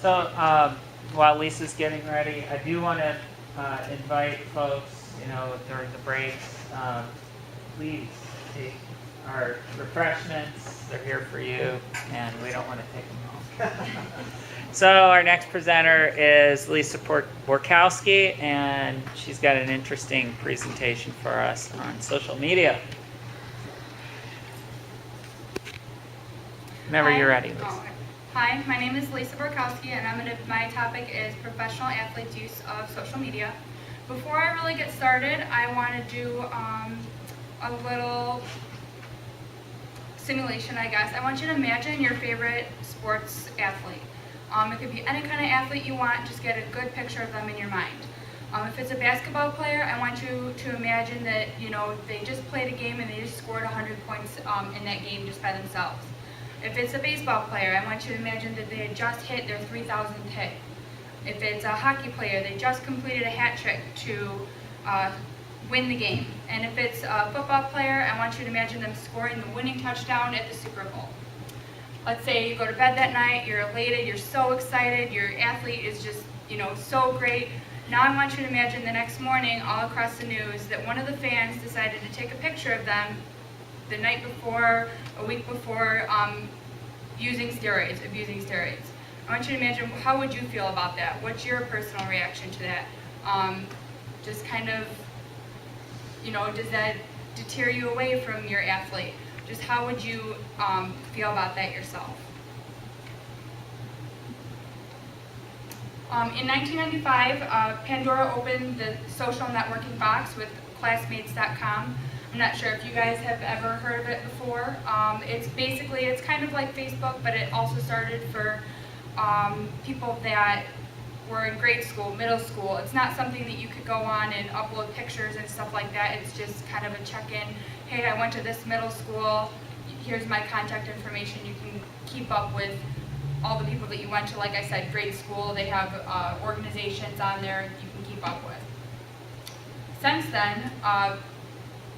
So while Lisa's getting ready, I do want to invite folks, during the breaks, please take our refreshments. They're here for you, and we don't want to take them home. So our next presenter is Lisa Borkowski, and she's got an interesting presentation for us on social media. Whenever you're ready, Lisa. Oh, hi, my name is Lisa Borkowski, and my topic is professional athletes' use of social media. Before I really get started, I want to do a little simulation, I guess. I want you to imagine your favorite sports athlete. It could be any kind of athlete you want, just get a good picture of them in your mind. If it's a basketball player, I want you to imagine that, they just played a game and they just scored 100 points in that game just by themselves. If it's a baseball player, I want you to imagine that they had just hit their 3,000th hit. If it's a hockey player, they just completed a hat trick to win the game. And if it's a football player, I want you to imagine them scoring the winning touchdown at the Super Bowl. Let's say you go to bed that night, you're elated, you're so excited, your athlete is just, so great. Now I want you to imagine the next morning, all across the news, that one of the fans decided to take a picture of them the night before, a week before, abusing steroids. I want you to imagine, how would you feel about that? What's your personal reaction to that? Just kind of, does that deter you away from your athlete? Just how would you feel about that yourself? In 1995, Pandora opened the social networking box with classmates.com. I'm not sure if you guys have ever heard of it before. It's kind of like Facebook, but it also started for people that were in grade school, middle school. It's not something that you could go on and upload pictures and stuff like that. It's just kind of a check-in. Hey, I went to this middle school. Here's my contact information. You can keep up with all the people that you went to. Like I said, grade school, they have organizations on there you can keep up with. Since then,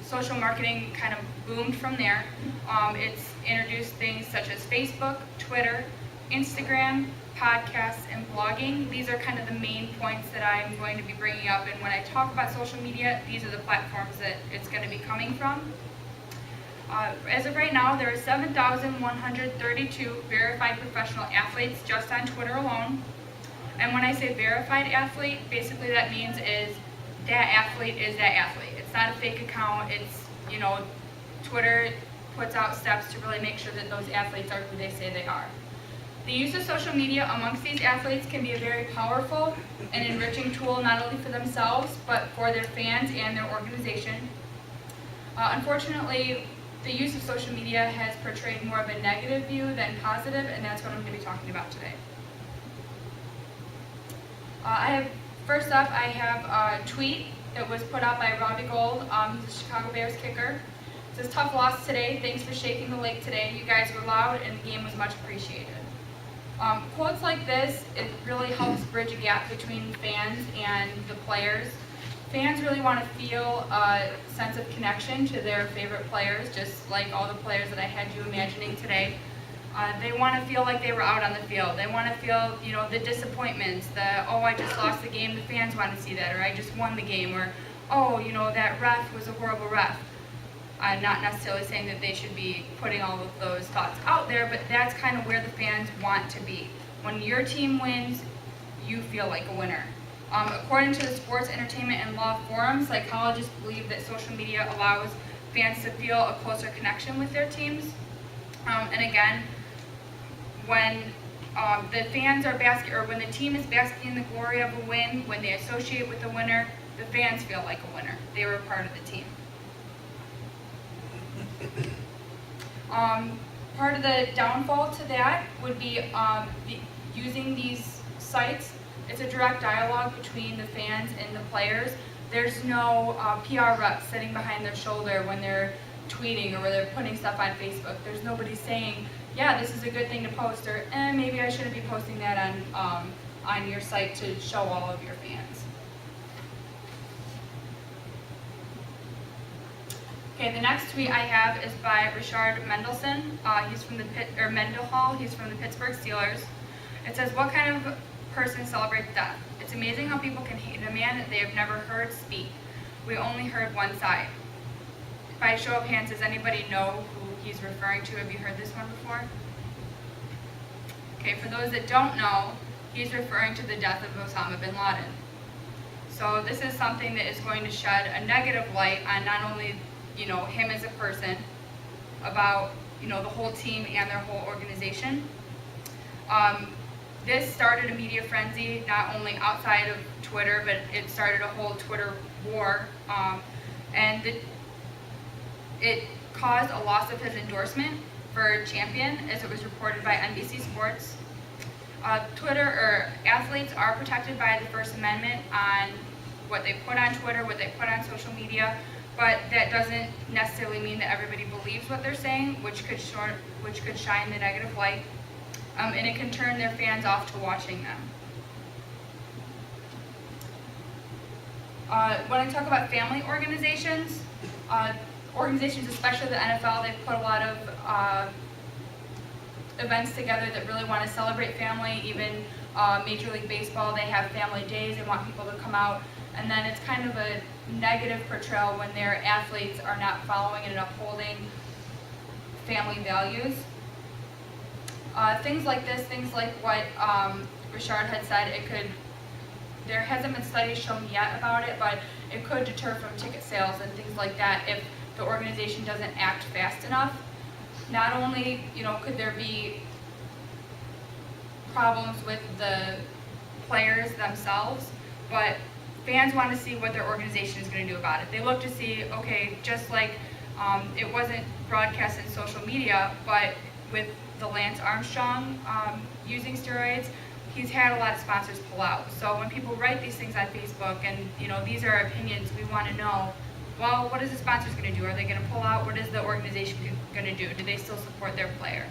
social marketing kind of boomed from there. It's introduced things such as Facebook, Twitter, Instagram, podcasts, and blogging. These are kind of the main points that I'm going to be bringing up, and when I talk about social media, these are the platforms that it's going to be coming from. As of right now, there are 7,132 verified professional athletes just on Twitter alone. And when I say verified athlete, basically that means is that athlete is that athlete. It's not a fake account. It's, Twitter puts out steps to really make sure that those athletes are who they say they are. The use of social media amongst these athletes can be a very powerful and enriching tool, not only for themselves, but for their fans and their organization. Unfortunately, the use of social media has portrayed more of a negative view than positive, and that's what I'm going to be talking about today. First up, I have a tweet that was put out by Robbie Gould. He's a Chicago Bears kicker. It says, "Tough loss today. Thanks for shaking the lake today. You guys were loud, and the game was much appreciated." Quotes like this, it really helps bridge a gap between fans and the players. Fans really want to feel a sense of connection to their favorite players, just like all the players that I had you imagining today. They want to feel like they were out on the field. They want to feel, the disappointments, oh, I just lost the game, the fans want to see that, or I just won the game, or, oh, that ref was a horrible ref. I'm not necessarily saying that they should be putting all of those thoughts out there, but that's kind of where the fans want to be. When your team wins, you feel like a winner. According to the Sports Entertainment and Law Forum, psychologists believe that social media allows fans to feel a closer connection with their teams. And again, when the fans are when the team is basking in the glory of a win, when they associate with the winner, the fans feel like a winner. They were a part of the team. Part of the downfall to that would be using these sites. It's a direct dialogue between the fans and the players. There's no PR reps sitting behind their shoulder when they're tweeting or where they're putting stuff on Facebook. There's nobody saying, yeah, this is a good thing to post, or maybe I shouldn't be posting that on your site to show all of your fans. Okay, the next tweet I have is by Richard Mendelson. He's from the Mendenhall. He's from the Pittsburgh Steelers. It says, what kind of person celebrates death? It's amazing how people can hate a man that they have never heard speak. We only heard one side. By a show of hands, does anybody know who he's referring to? Have you heard this one before? Okay, for those that don't know, he's referring to the death of Osama bin Laden. So this is something that is going to shed a negative light on not only, him as a person, about, the whole team and their whole organization. This started a media frenzy, not only outside of Twitter, but it started a whole Twitter war. And it caused a loss of his endorsement for champion, as it was reported by NBC Sports. Athletes are protected by the First Amendment on what they put on Twitter, what they put on social media, but that doesn't necessarily mean that everybody believes what they're saying, which could shine the negative light, and it can turn their fans off to watching them. When I talk about family organizations, especially the NFL, they've put a lot of events together that really want to celebrate family. Even Major League Baseball, they have family days. They want people to come out. And then it's kind of a negative portrayal when their athletes are not following and upholding family values. Things like this, things like what Richard had said, there hasn't been studies shown yet about it, but it could deter from ticket sales and things like that if the organization doesn't act fast enough. Not only, could there be problems with the players themselves, but fans want to see what their organization is going to do about it. They look to see, okay, just like it wasn't broadcast in social media, but with the Lance Armstrong using steroids, he's had a lot of sponsors pull out. So when people write these things on Facebook and, these are opinions, we want to know, well, what is the sponsors going to do? Are they going to pull out? What is the organization going to do? Do they still support their player?